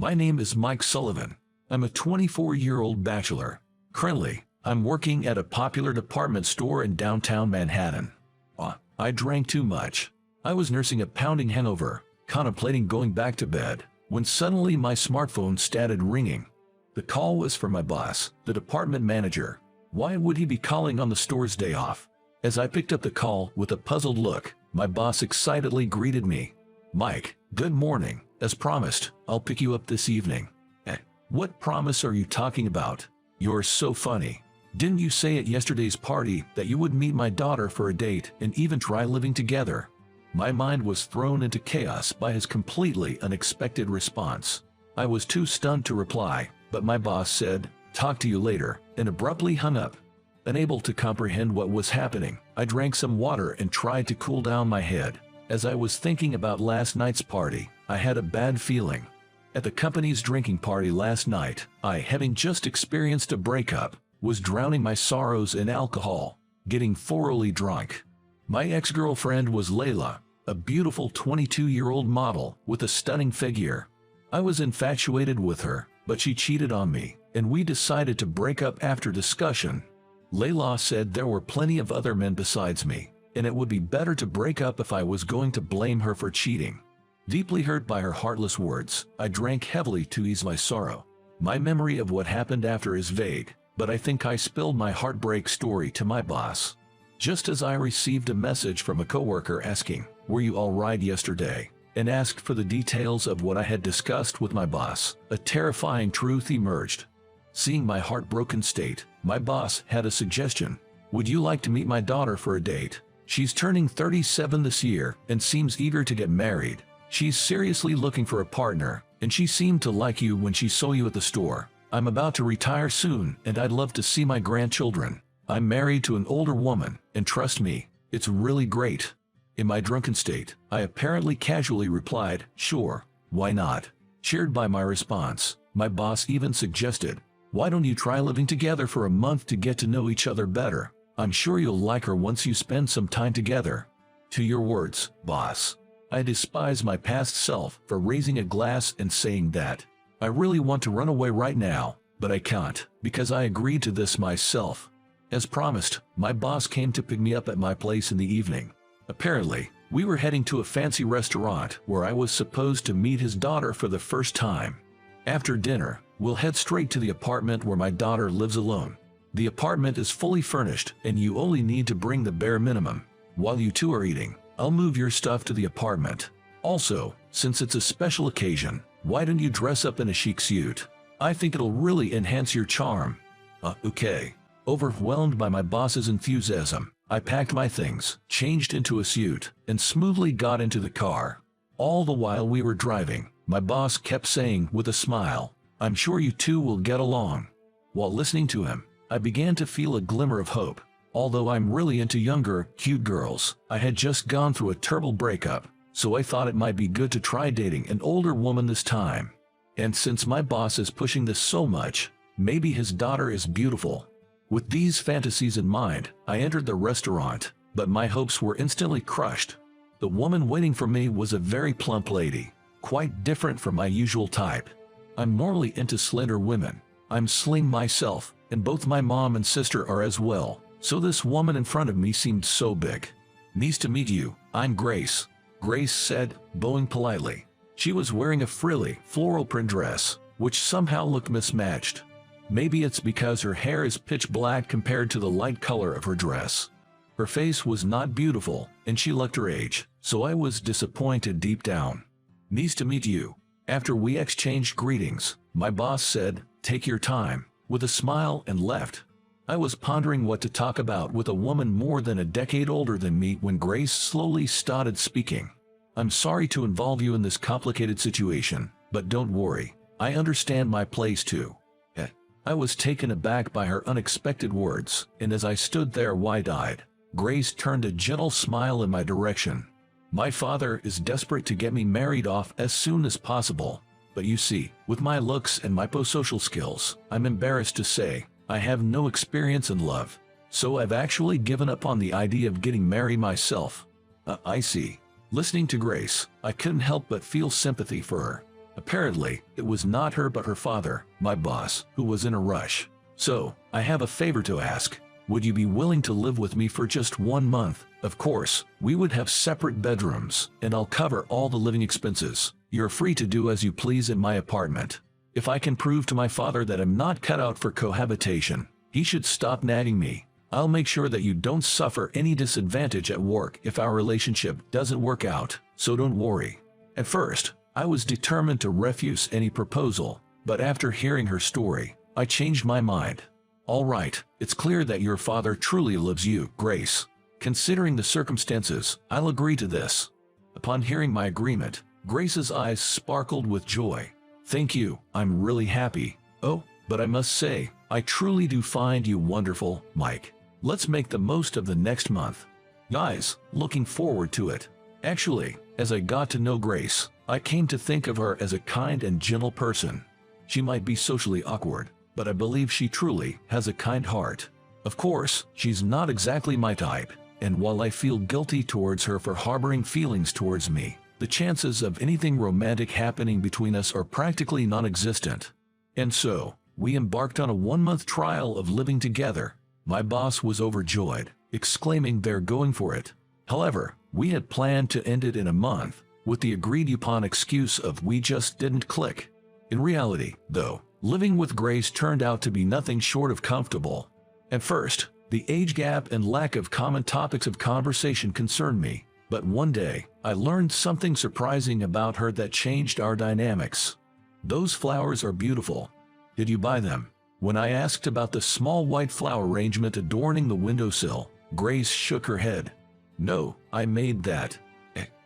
My name is Mike Sullivan. I'm a 24-year-old bachelor. Currently, I'm working at a popular department store in downtown Manhattan. I drank too much. I was nursing a pounding hangover, contemplating going back to bed, when suddenly my smartphone started ringing. The call was from my boss, the department manager. Why would he be calling on the store's day off? As I picked up the call with a puzzled look, my boss excitedly greeted me. "Mike, good morning. As promised, I'll pick you up this evening." What promise are you talking about? You're so funny. Didn't you say at yesterday's party that you would meet my daughter for a date and even try living together? My mind was thrown into chaos by his completely unexpected response. I was too stunned to reply, but my boss said, "Talk to you later," and abruptly hung up. Unable to comprehend what was happening, I drank some water and tried to cool down my head. As I was thinking about last night's party, I had a bad feeling. At the company's drinking party last night, I, having just experienced a breakup, was drowning my sorrows in alcohol, getting thoroughly drunk. My ex-girlfriend was Layla, a beautiful 22-year-old model with a stunning figure. I was infatuated with her, but she cheated on me, and we decided to break up after discussion. Layla said there were plenty of other men besides me, and it would be better to break up if I was going to blame her for cheating. Deeply hurt by her heartless words, I drank heavily to ease my sorrow. My memory of what happened after is vague, but I think I spilled my heartbreak story to my boss. Just as I received a message from a coworker asking, "Were you all right yesterday?" and asked for the details of what I had discussed with my boss, a terrifying truth emerged. Seeing my heartbroken state, my boss had a suggestion. "Would you like to meet my daughter for a date? She's turning 37 this year and seems eager to get married. She's seriously looking for a partner, and she seemed to like you when she saw you at the store. I'm about to retire soon, and I'd love to see my grandchildren. I'm married to an older woman, and trust me, it's really great." In my drunken state, I apparently casually replied, "Sure, why not?" Cheered by my response, my boss even suggested, "Why don't you try living together for a month to get to know each other better? I'm sure you'll like her once you spend some time together." To your words, boss. I despise my past self for raising a glass and saying that. I really want to run away right now, but I can't, because I agreed to this myself. As promised, my boss came to pick me up at my place in the evening. Apparently, we were heading to a fancy restaurant where I was supposed to meet his daughter for the first time. After dinner, we'll head straight to the apartment where my daughter lives alone. The apartment is fully furnished, and you only need to bring the bare minimum. While you two are eating, I'll move your stuff to the apartment. Also, since it's a special occasion, why don't you dress up in a chic suit? I think it'll really enhance your charm. Okay. Overwhelmed by my boss's enthusiasm, I packed my things, changed into a suit, and smoothly got into the car. All the while we were driving, my boss kept saying with a smile, "I'm sure you two will get along." While listening to him, I began to feel a glimmer of hope. Although I'm really into younger, cute girls, I had just gone through a terrible breakup, so I thought it might be good to try dating an older woman this time. And since my boss is pushing this so much, maybe his daughter is beautiful. With these fantasies in mind, I entered the restaurant, but my hopes were instantly crushed. The woman waiting for me was a very plump lady, quite different from my usual type. I'm normally into slender women. I'm slim myself, and both my mom and sister are as well. So this woman in front of me seemed so big. "Nice to meet you, I'm Grace," Grace said, bowing politely. She was wearing a frilly, floral print dress, which somehow looked mismatched. Maybe it's because her hair is pitch black compared to the light color of her dress. Her face was not beautiful, and she looked her age, so I was disappointed deep down. "Nice to meet you." After we exchanged greetings, my boss said, "Take your time," with a smile and left. I was pondering what to talk about with a woman more than a decade older than me when Grace slowly started speaking. "I'm sorry to involve you in this complicated situation, but don't worry, I understand my place too." I was taken aback by her unexpected words, and as I stood there wide-eyed, Grace turned a gentle smile in my direction. "My father is desperate to get me married off as soon as possible, but you see, with my looks and my social skills, I'm embarrassed to say, I have no experience in love, so I've actually given up on the idea of getting married myself." I see. Listening to Grace, I couldn't help but feel sympathy for her. Apparently, it was not her but her father, my boss, who was in a rush. So, I have a favor to ask. Would you be willing to live with me for just 1 month? Of course, we would have separate bedrooms, and I'll cover all the living expenses. You're free to do as you please in my apartment. If I can prove to my father that I'm not cut out for cohabitation, he should stop nagging me. I'll make sure that you don't suffer any disadvantage at work if our relationship doesn't work out, so don't worry. At first, I was determined to refuse any proposal, but after hearing her story, I changed my mind. All right, it's clear that your father truly loves you, Grace. Considering the circumstances, I'll agree to this. Upon hearing my agreement, Grace's eyes sparkled with joy. Thank you, I'm really happy. Oh, but I must say, I truly do find you wonderful, Mike. Let's make the most of the next month. Guys, looking forward to it. Actually, as I got to know Grace, I came to think of her as a kind and gentle person. She might be socially awkward, but I believe she truly has a kind heart. Of course, she's not exactly my type, and while I feel guilty towards her for harboring feelings towards me, the chances of anything romantic happening between us are practically non-existent. And so, we embarked on a 1-month trial of living together. My boss was overjoyed, exclaiming they're going for it. However, we had planned to end it in a month, with the agreed-upon excuse of we just didn't click. In reality, though, living with Grace turned out to be nothing short of comfortable. At first, the age gap and lack of common topics of conversation concerned me, but one day, I learned something surprising about her that changed our dynamics. Those flowers are beautiful. Did you buy them? When I asked about the small white flower arrangement adorning the windowsill, Grace shook her head. No, I made that.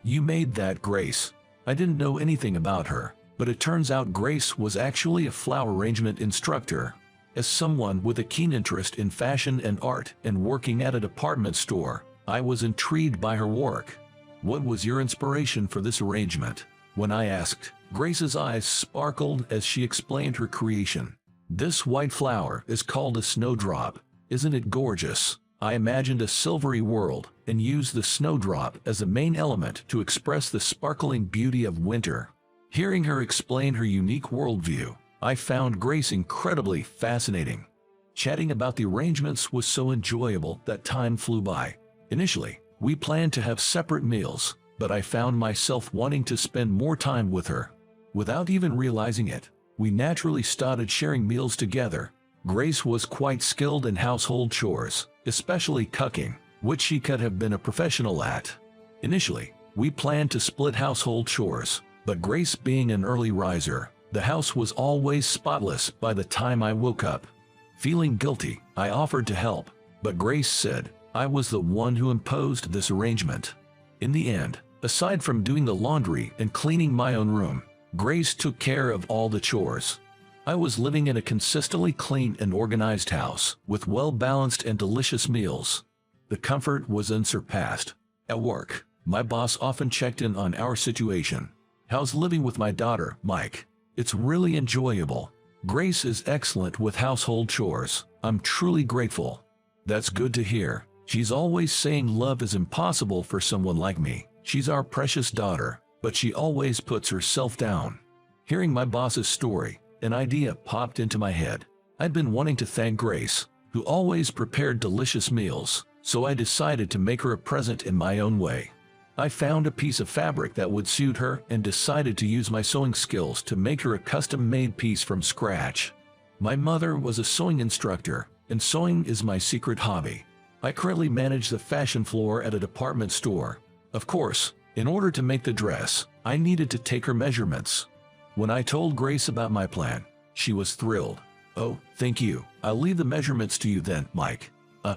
You made that, Grace. I didn't know anything about her, but it turns out Grace was actually a flower arrangement instructor. As someone with a keen interest in fashion and art and working at a department store, I was intrigued by her work. What was your inspiration for this arrangement? When I asked, Grace's eyes sparkled as she explained her creation. This white flower is called a snowdrop. Isn't it gorgeous? I imagined a silvery world and used the snowdrop as a main element to express the sparkling beauty of winter. Hearing her explain her unique worldview, I found Grace incredibly fascinating. Chatting about the arrangements was so enjoyable that time flew by. Initially, we planned to have separate meals, but I found myself wanting to spend more time with her. Without even realizing it, we naturally started sharing meals together. Grace was quite skilled in household chores, especially cooking, which she could have been a professional at. Initially, we planned to split household chores, but Grace being an early riser, the house was always spotless by the time I woke up. Feeling guilty, I offered to help, but Grace said I was the one who imposed this arrangement. In the end, aside from doing the laundry and cleaning my own room, Grace took care of all the chores. I was living in a consistently clean and organized house, with well-balanced and delicious meals. The comfort was unsurpassed. At work, my boss often checked in on our situation. How's living with my daughter, Mike? It's really enjoyable. Grace is excellent with household chores. I'm truly grateful. That's good to hear. She's always saying love is impossible for someone like me. She's our precious daughter, but she always puts herself down. Hearing my boss's story, an idea popped into my head. I'd been wanting to thank Grace, who always prepared delicious meals, so I decided to make her a present in my own way. I found a piece of fabric that would suit her and decided to use my sewing skills to make her a custom-made piece from scratch. My mother was a sewing instructor, and sewing is my secret hobby. I currently manage the fashion floor at a department store. Of course, in order to make the dress, I needed to take her measurements. When I told Grace about my plan, she was thrilled. Oh, thank you. I'll leave the measurements to you then, Mike.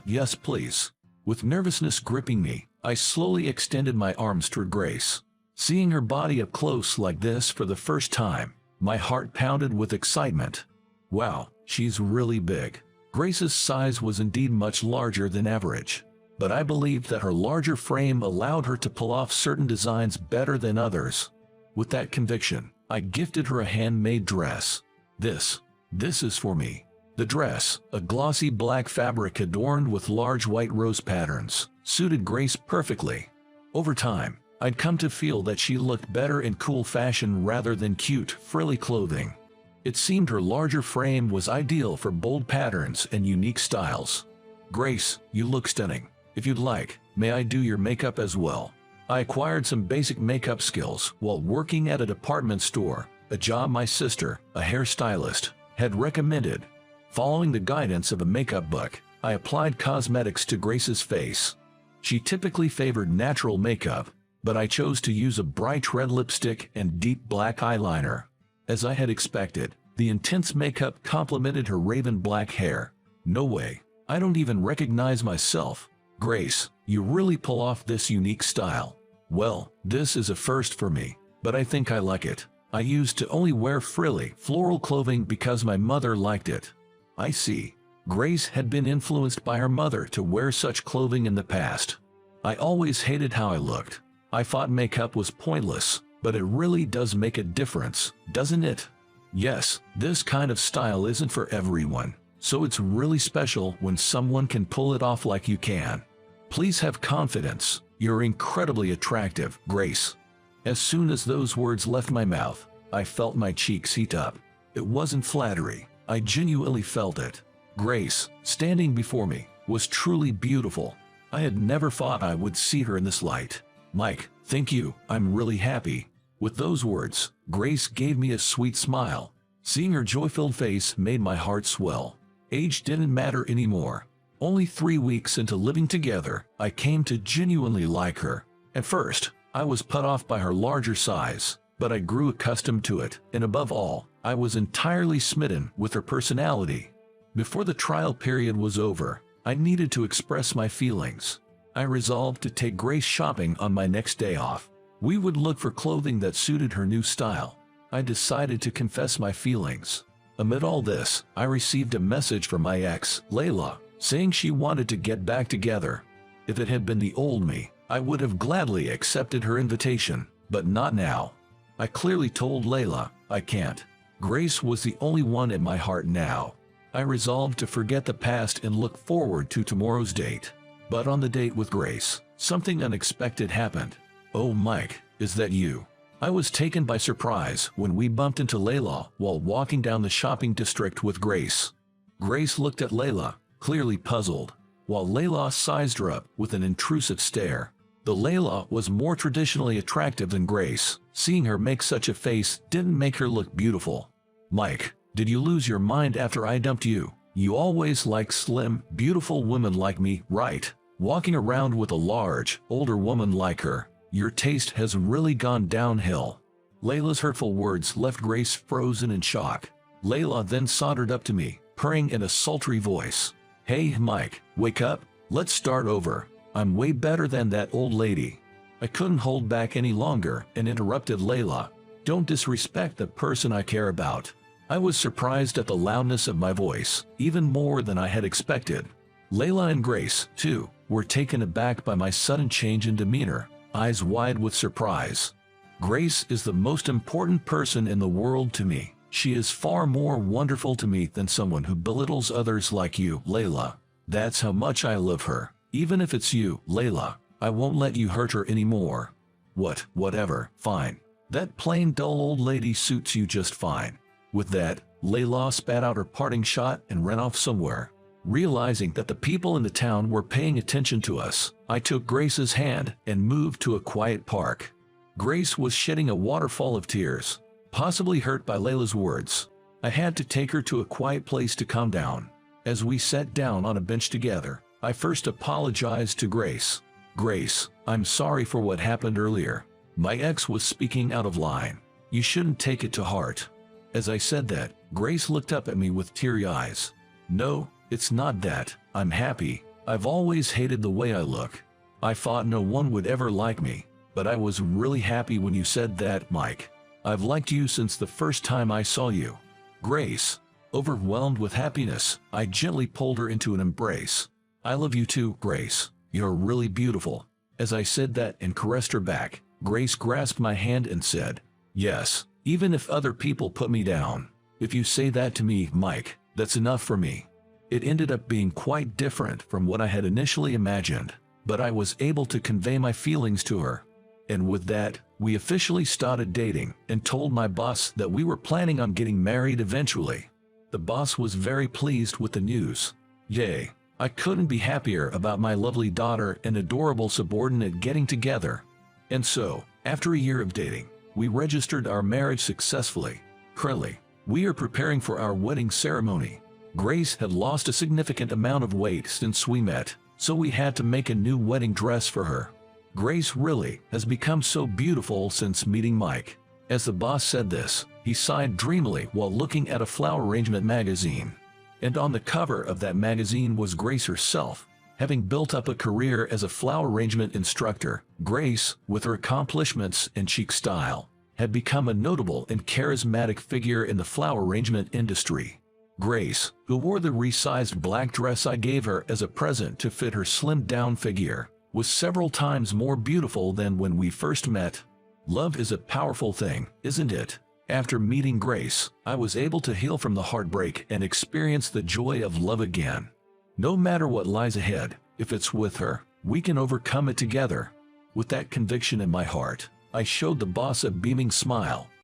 Yes, please. With nervousness gripping me, I slowly extended my arms toward Grace. Seeing her body up close like this for the first time, my heart pounded with excitement. Wow, she's really big. Grace's size was indeed much larger than average, but I believed that her larger frame allowed her to pull off certain designs better than others. With that conviction, I gifted her a handmade dress. This is for me. The dress, a glossy black fabric adorned with large white rose patterns, suited Grace perfectly. Over time, I'd come to feel that she looked better in cool fashion rather than cute, frilly clothing. It seemed her larger frame was ideal for bold patterns and unique styles. "Grace, you look stunning. If you'd like, may I do your makeup as well?" I acquired some basic makeup skills while working at a department store, a job my sister, a hairstylist, had recommended. Following the guidance of a makeup book, I applied cosmetics to Grace's face. She typically favored natural makeup, but I chose to use a bright red lipstick and deep black eyeliner. As I had expected, the intense makeup complemented her raven black hair. "No way, I don't even recognize myself. Grace, you really pull off this unique style." "Well, this is a first for me, but I think I like it. I used to only wear frilly, floral clothing because my mother liked it." I see. Grace had been influenced by her mother to wear such clothing in the past. "I always hated how I looked. I thought makeup was pointless, but it really does make a difference, doesn't it?" "Yes, this kind of style isn't for everyone, so it's really special when someone can pull it off like you can. Please have confidence. You're incredibly attractive, Grace." As soon as those words left my mouth, I felt my cheeks heat up. It wasn't flattery. I genuinely felt it. Grace, standing before me, was truly beautiful. I had never thought I would see her in this light. "Mike, thank you. I'm really happy." With those words, Grace gave me a sweet smile. Seeing her joy-filled face made my heart swell. Age didn't matter anymore. Only 3 weeks into living together, I came to genuinely like her. At first, I was put off by her larger size, but I grew accustomed to it, and above all, I was entirely smitten with her personality. Before the trial period was over, I needed to express my feelings. I resolved to take Grace shopping on my next day off. We would look for clothing that suited her new style. I decided to confess my feelings. Amid all this, I received a message from my ex, Layla, saying she wanted to get back together. If it had been the old me, I would have gladly accepted her invitation, but not now. I clearly told Layla, I can't. Grace was the only one in my heart now. I resolved to forget the past and look forward to tomorrow's date. But on the date with Grace, something unexpected happened. "Oh, Mike, is that you?" I was taken by surprise when we bumped into Layla while walking down the shopping district with Grace. Grace looked at Layla, clearly puzzled, while Layla sized her up with an intrusive stare. The Layla was more traditionally attractive than Grace. Seeing her make such a face didn't make her look beautiful. "Mike, did you lose your mind after I dumped you? You always like slim, beautiful women like me, right? Walking around with a large, older woman like her. Your taste has really gone downhill." Layla's hurtful words left Grace frozen in shock. Layla then sauntered up to me, purring in a sultry voice. "Hey, Mike, wake up. Let's start over. I'm way better than that old lady." I couldn't hold back any longer and interrupted Layla. "Don't disrespect the person I care about." I was surprised at the loudness of my voice, even more than I had expected. Layla and Grace, too, were taken aback by my sudden change in demeanor, eyes wide with surprise. "Grace is the most important person in the world to me. She is far more wonderful to me than someone who belittles others like you, Layla. That's how much I love her. Even if it's you, Layla, I won't let you hurt her anymore." Whatever, fine. That plain dull old lady suits you just fine." With that, Layla spat out her parting shot and ran off somewhere. Realizing that the people in the town were paying attention to us, I took Grace's hand and moved to a quiet park. Grace was shedding a waterfall of tears, possibly hurt by Layla's words. I had to take her to a quiet place to calm down. As we sat down on a bench together, I first apologized to Grace. "Grace, I'm sorry for what happened earlier. My ex was speaking out of line. You shouldn't take it to heart." As I said that, Grace looked up at me with teary eyes. "No, it's not that. I'm happy. I've always hated the way I look. I thought no one would ever like me, but I was really happy when you said that, Mike. I've liked you since the first time I saw you." Grace, overwhelmed with happiness, I gently pulled her into an embrace. "I love you too, Grace. You're really beautiful." As I said that and caressed her back, Grace grasped my hand and said, "Yes, even if other people put me down. If you say that to me, Mike, that's enough for me." It ended up being quite different from what I had initially imagined, but I was able to convey my feelings to her. And with that, we officially started dating and told my boss that we were planning on getting married eventually. The boss was very pleased with the news. Yay! I couldn't be happier about my lovely daughter and adorable subordinate getting together. And so, after a year of dating, we registered our marriage successfully. Currently, we are preparing for our wedding ceremony. Grace had lost a significant amount of weight since we met, so we had to make a new wedding dress for her. Grace really has become so beautiful since meeting Mike. As the boss said this, he sighed dreamily while looking at a flower arrangement magazine. And on the cover of that magazine was Grace herself. Having built up a career as a flower arrangement instructor, Grace, with her accomplishments and chic style, had become a notable and charismatic figure in the flower arrangement industry. Grace, who wore the resized black dress I gave her as a present to fit her slimmed-down figure, was several times more beautiful than when we first met. Love is a powerful thing, isn't it? After meeting Grace, I was able to heal from the heartbreak and experience the joy of love again. No matter what lies ahead, if it's with her, we can overcome it together. With that conviction in my heart, I showed the boss a beaming smile